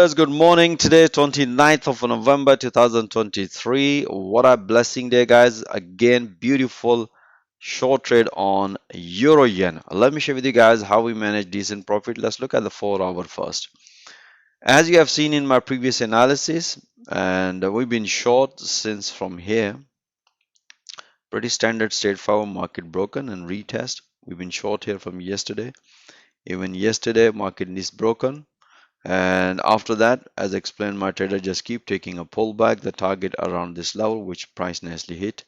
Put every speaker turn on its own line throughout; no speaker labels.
traders, good morning. Today, 29th of November 2023. What a blessing day, guys. Again, beautiful short trade on Euro Yen. Let me share with you guys how we manage decent profit. Let's look at the 4 hour first. As you have seen in my previous analysis, and we've been short since from here. Pretty standard straightforward market broken and retest. We've been short here from yesterday. Even yesterday, market is broken. And after that, as explained, my trader just keep taking a pullback, the target around this level, which price nicely hit.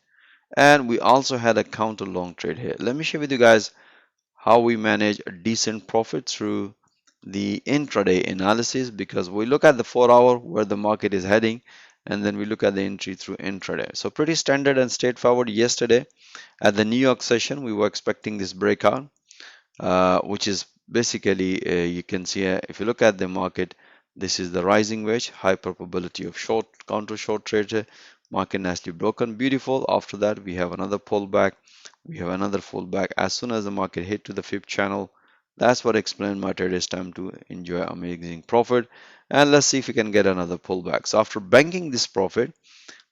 And we also had a counter long trade here. Let me share with you guys how we manage a decent profit through the intraday analysis, because we look at the 4 hour where the market is heading, and then we look at the entry through intraday. So pretty standard and straightforward. Yesterday at the New York session, we were expecting this breakout, which is basically you can see if you look at the market, this is the rising wedge, high probability of short counter short trade here. Market nicely broken, beautiful. After that, we have another pullback, we have another pullback. As soon as the market hit to the fifth channel, that's what explained my trade is time to enjoy amazing profit. And let's see if we can get another pullback. So after banking this profit,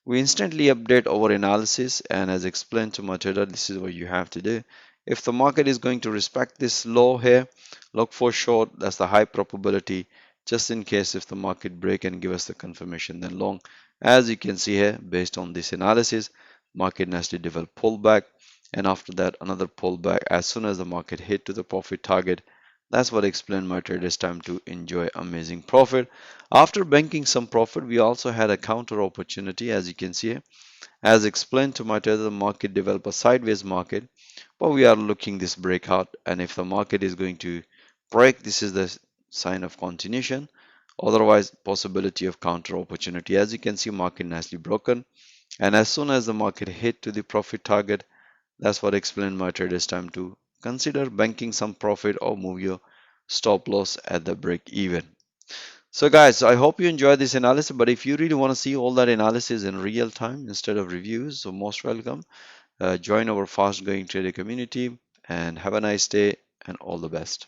we instantly update our analysis, and as explained to my trader, this is what you have to do. If the market is going to respect this low here, look for short. That's the high probability. Just in case if the market break and give us the confirmation, then long. As you can see here, based on this analysis, market nicely developed pullback, and after that another pullback. As soon as the market hit to the profit target, that's what explained my traders time to enjoy amazing profit. After banking some profit, we also had a counter opportunity, as you can see here. As explained to my trader, the market develop a sideways market, but we are looking this breakout, and if the market is going to break, this is the sign of continuation. Otherwise, possibility of counter opportunity. As you can see, market nicely broken, and as soon as the market hit to the profit target, that's what explained my traders time to consider banking some profit or move your stop loss at the break even. So guys, I hope you enjoyed this analysis, but if you really want to see all that analysis in real time instead of reviews, so most welcome. Join our fast growing trader community, and have a nice day and all the best.